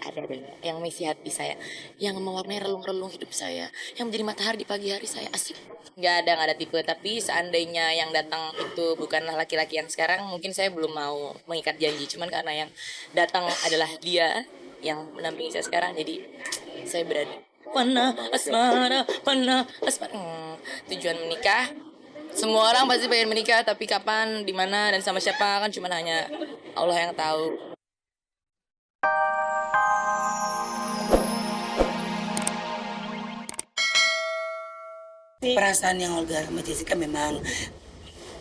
ada yang mengisi hati saya, yang mewarnai relung-relung hidup saya, yang menjadi matahari di pagi hari saya. Asik. Nggak ada tipe. Tapi seandainya yang datang itu bukanlah laki-laki yang sekarang, mungkin saya belum mau mengikat janji. Cuman karena yang datang adalah dia yang mendampingi saya sekarang, jadi saya berani. Panah asmara. Tujuan menikah, semua orang pasti pengen menikah, tapi kapan, di mana, dan sama siapa kan cuman hanya Allah yang tahu. Perasaan yang Olga sama Jessica memang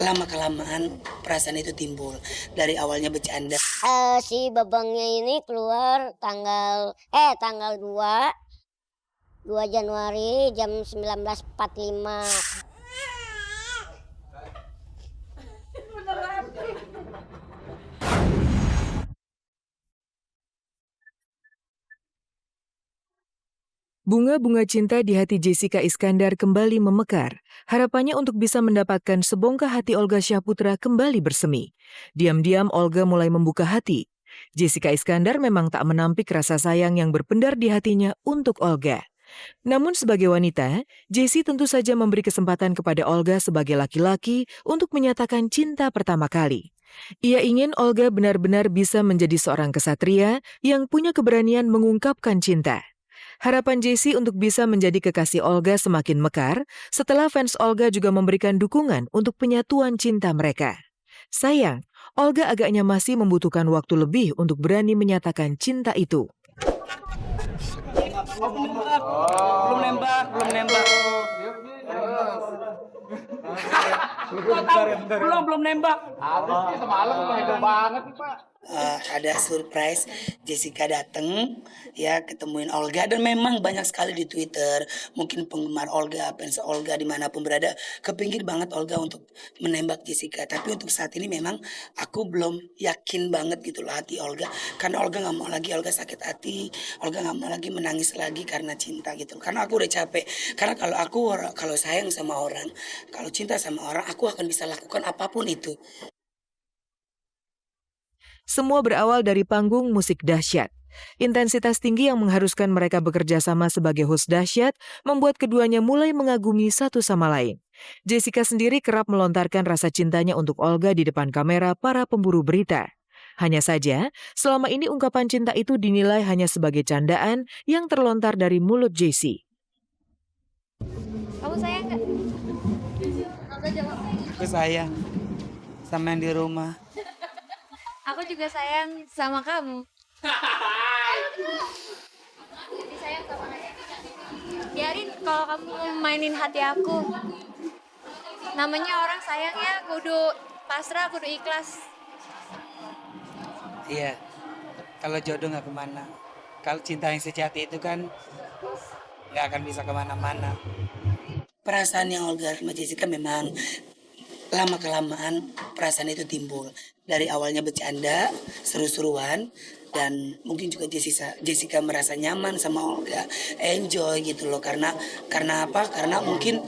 lama-kelamaan perasaan itu timbul. Dari awalnya bercanda. Si babangnya ini keluar tanggal 2 Januari jam 19.45. Bunga-bunga cinta di hati Jessica Iskandar kembali memekar. Harapannya untuk bisa mendapatkan sebongkah hati Olga Syahputra kembali bersemi. Diam-diam Olga mulai membuka hati. Jessica Iskandar memang tak menampik rasa sayang yang berpendar di hatinya untuk Olga. Namun sebagai wanita, Jessie tentu saja memberi kesempatan kepada Olga sebagai laki-laki untuk menyatakan cinta pertama kali. Ia ingin Olga benar-benar bisa menjadi seorang kesatria yang punya keberanian mengungkapkan cinta. Harapan Jessie untuk bisa menjadi kekasih Olga semakin mekar setelah fans Olga juga memberikan dukungan untuk penyatuan cinta mereka. Sayang, Olga agaknya masih membutuhkan waktu lebih untuk berani menyatakan cinta itu. Belum nembak. Belum nembak. Habis nih semalam heboh banget nih, Pak. Ada surprise Jessica datang ya ketemuin Olga, dan memang banyak sekali di Twitter mungkin penggemar Olga, fans Olga dimanapun berada kepingin banget Olga untuk menembak Jessica. Tapi untuk saat ini memang aku belum yakin banget gitu loh hati Olga, karena Olga nggak mau lagi Olga sakit hati, Olga nggak mau lagi menangis lagi karena cinta gitu. Karena aku udah capek. Karena kalau sayang sama orang, kalau cinta sama orang, aku akan bisa lakukan apapun itu. Semua berawal dari panggung musik dahsyat. Intensitas tinggi yang mengharuskan mereka bekerja sama sebagai host dahsyat membuat keduanya mulai mengagumi satu sama lain. Jessica sendiri kerap melontarkan rasa cintanya untuk Olga di depan kamera para pemburu berita. Hanya saja, selama ini ungkapan cinta itu dinilai hanya sebagai candaan yang terlontar dari mulut Jessie. Kamu sayang nggak? Olga jawab. Aku sayang sama yang di rumah. Aku juga sayang sama kamu. Jadi sayang sama aja. Biarin kalau kamu mainin hati aku. Namanya orang sayang ya, kudu pasrah, kudu ikhlas. Iya, kalau jodoh nggak kemana. Kalau cinta yang sejati itu kan nggak akan bisa kemana-mana. Perasaan yang Olga sama Jessica memang lama-kelamaan perasaan itu timbul. Dari awalnya bercanda, seru-seruan, dan mungkin juga Jessica merasa nyaman sama Olga, enjoy gitu loh. Karena apa? Karena mungkin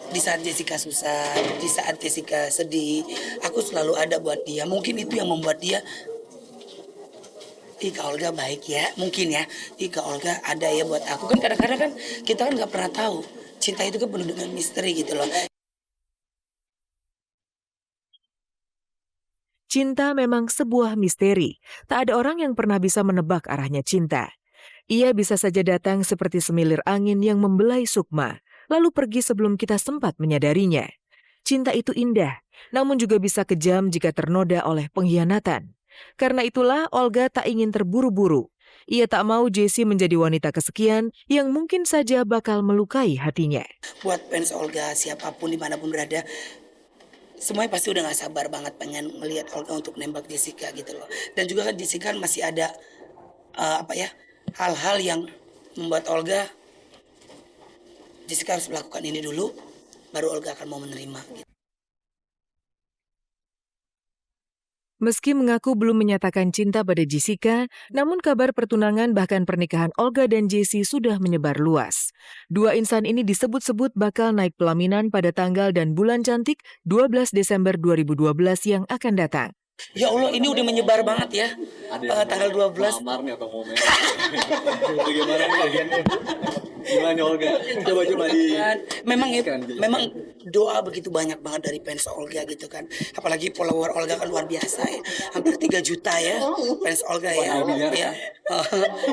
di saat Jessica susah, di saat Jessica sedih, aku selalu ada buat dia. Mungkin itu yang membuat dia, ih Kak Olga baik ya, mungkin ya. Ih Kak Olga ada ya buat aku. Kan kadang-kadang kan kita kan nggak pernah tahu. Cinta itu kan penuh dengan misteri gitu loh. Cinta memang sebuah misteri. Tak ada orang yang pernah bisa menebak arahnya cinta. Ia bisa saja datang seperti semilir angin yang membelai sukma, lalu pergi sebelum kita sempat menyadarinya. Cinta itu indah, namun juga bisa kejam jika ternoda oleh pengkhianatan. Karena itulah Olga tak ingin terburu-buru. Ia tak mau Jessie menjadi wanita kesekian yang mungkin saja bakal melukai hatinya. Buat fans Olga siapapun dimanapun berada, semuanya pasti udah gak sabar banget pengen ngelihat Olga untuk nembak Jessica gitu loh. Dan juga kan Jessica kan masih ada hal-hal yang membuat Jessica harus melakukan ini dulu, baru Olga akan mau menerima gitu. Meski mengaku belum menyatakan cinta pada Jessica, namun kabar pertunangan bahkan pernikahan Olga dan Jessie sudah menyebar luas. Dua insan ini disebut-sebut bakal naik pelaminan pada tanggal dan bulan cantik 12 Desember 2012 yang akan datang. Ya Allah, ini udah menyebar banget ya. Tanggal 12. Lamar nih atau momen. Bagaimana nih? Gimana nih Olga? Coba di Dan memang Keren gitu. memang doa begitu banyak banget dari fans Olga gitu kan. Apalagi follower Olga kan luar biasa ya. Hampir 3 juta ya fans Olga ya. miliar. Ya.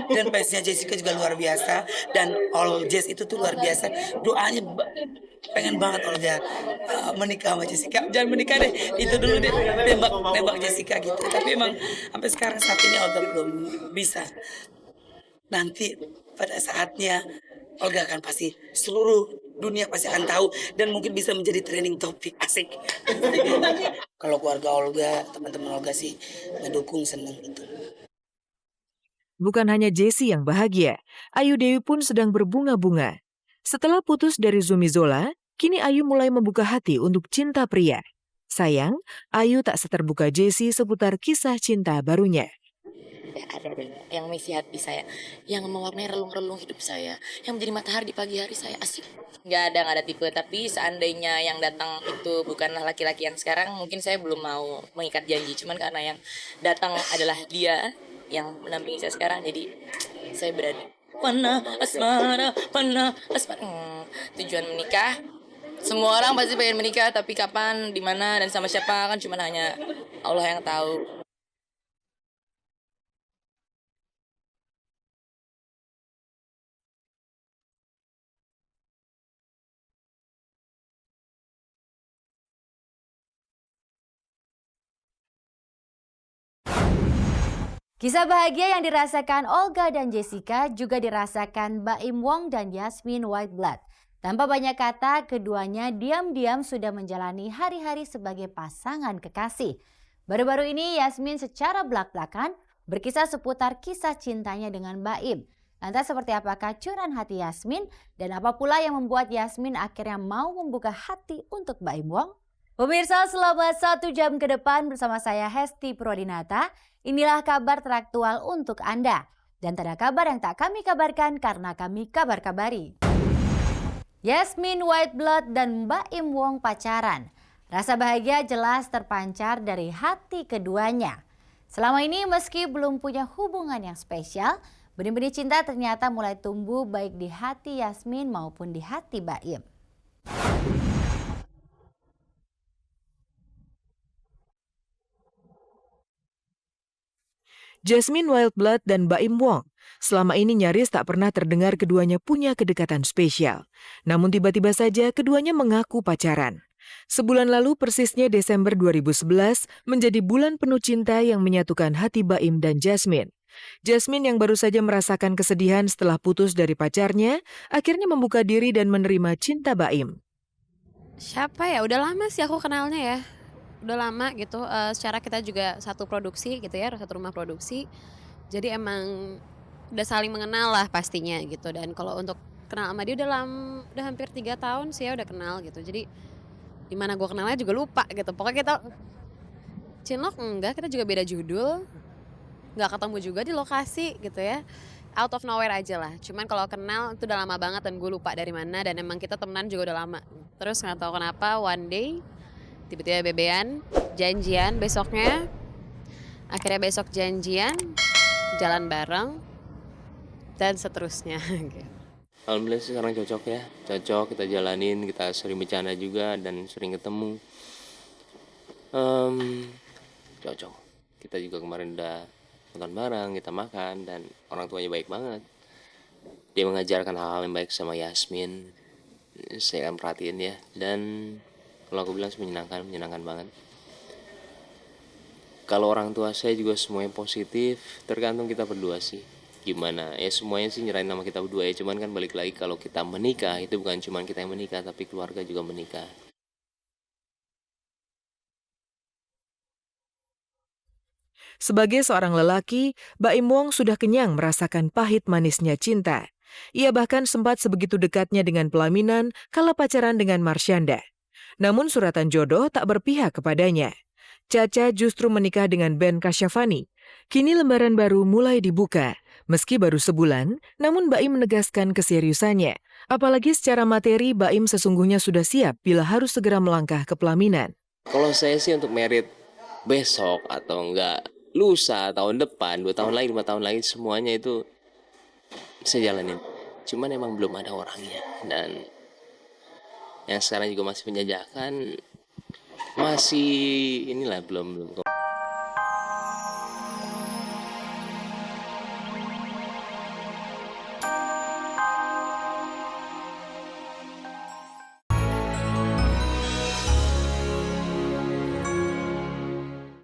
Dan fansnya Jessica juga luar biasa, dan All Jazz itu tuh luar biasa. Doanya pengen banget Olga menikah sama Jessica. Jangan menikah deh. Itu dulu deh, nembak Jessica gitu. Tapi emang sampai sekarang saat ini Olga belum bisa. Nanti pada saatnya Olga akan pasti, seluruh dunia pasti akan tahu, dan mungkin bisa menjadi trending topik. Asik. Kalau keluarga Olga, teman-teman Olga sih ngedukung, seneng gitu. Bukan hanya Jessie yang bahagia, Ayu Dewi pun sedang berbunga-bunga. Setelah putus dari Zumi Zola, kini Ayu mulai membuka hati untuk cinta pria. Sayang, Ayu tak seterbuka Jessie seputar kisah cinta barunya. Ada yang mengisi hati saya, yang mewarnai relung-relung hidup saya, yang menjadi matahari di pagi hari saya. Asik. Nggak ada tipe. Tapi seandainya yang datang itu bukanlah laki-laki yang sekarang, mungkin saya belum mau mengikat janji. Cuman karena yang datang adalah dia yang mendampingi saya sekarang, jadi saya berani. Panah asmara. Tujuan menikah, semua orang pasti pengen menikah, tapi kapan, di mana, dan sama siapa kan cuma hanya Allah yang tahu. Kisah bahagia yang dirasakan Olga dan Jessica juga dirasakan Baim Wong dan Yasmin Whiteblood. Tanpa banyak kata, keduanya diam-diam sudah menjalani hari-hari sebagai pasangan kekasih. Baru-baru ini Yasmin secara belak-belakan berkisah seputar kisah cintanya dengan Baim. Lantas seperti apakah curahan hati Yasmin, dan apa pula yang membuat Yasmin akhirnya mau membuka hati untuk Baim Wong? Pemirsa, selama 1 jam ke depan bersama saya Hesti Purwadinata, inilah kabar teraktual untuk Anda. Dan tak ada kabar yang tak kami kabarkan karena kami kabar-kabari. Yasmin Whiteblood dan Baim Wong pacaran. Rasa bahagia jelas terpancar dari hati keduanya. Selama ini meski belum punya hubungan yang spesial, benih-benih cinta ternyata mulai tumbuh baik di hati Yasmin maupun di hati Baim. Jasmine Wildblood dan Baim Wong selama ini nyaris tak pernah terdengar keduanya punya kedekatan spesial. Namun tiba-tiba saja keduanya mengaku pacaran. Sebulan lalu persisnya Desember 2011 menjadi bulan penuh cinta yang menyatukan hati Baim dan Jasmine. Jasmine yang baru saja merasakan kesedihan setelah putus dari pacarnya, akhirnya membuka diri dan menerima cinta Baim. Siapa ya? Udah lama sih aku kenalnya ya. Udah lama gitu, secara kita juga satu produksi gitu ya, satu rumah produksi. Jadi emang udah saling mengenal lah pastinya gitu. Dan kalau untuk kenal sama dia udah hampir 3 tahun sih ya udah kenal gitu. Jadi dimana gue kenalnya juga lupa gitu. Pokoknya kita cinlok enggak, kita juga beda judul. Nggak ketemu juga di lokasi gitu ya. Out of nowhere aja lah. Cuman kalau kenal itu udah lama banget dan gue lupa dari mana. Dan emang kita temenan juga udah lama. Terus nggak tahu kenapa one day tiba-tiba bebean, janjian besoknya. Akhirnya besok janjian, jalan bareng, dan seterusnya. Alhamdulillah sih sekarang cocok ya. Cocok, kita jalanin, kita sering bercanda juga dan sering ketemu. Cocok. Kita juga kemarin udah nonton bareng, kita makan, dan orang tuanya baik banget. Dia mengajarkan hal-hal yang baik sama Yasmin. Saya akan perhatiin ya. Dan kalau aku bilang menyenangkan banget. Kalau orang tua saya juga semuanya positif, tergantung kita berdua sih. Gimana? Ya semuanya sih nyerahin nama kita berdua ya. Cuman kan balik lagi kalau kita menikah, itu bukan cuma kita yang menikah, tapi keluarga juga menikah. Sebagai seorang lelaki, Baim Wong sudah kenyang merasakan pahit manisnya cinta. Ia bahkan sempat sebegitu dekatnya dengan pelaminan kala pacaran dengan Marsyanda. Namun suratan jodoh tak berpihak kepadanya. Caca justru menikah dengan Ben Kasyafani. Kini lembaran baru mulai dibuka. Meski baru sebulan, namun Baim menegaskan keseriusannya. Apalagi secara materi, Baim sesungguhnya sudah siap bila harus segera melangkah ke pelaminan. Kalau saya sih untuk merit besok atau enggak lusa, tahun depan, 2 tahun lagi, 5 tahun lagi, semuanya itu saya jalanin. Cuman emang belum ada orangnya, dan yang sekarang juga masih penjajakan, masih inilah belum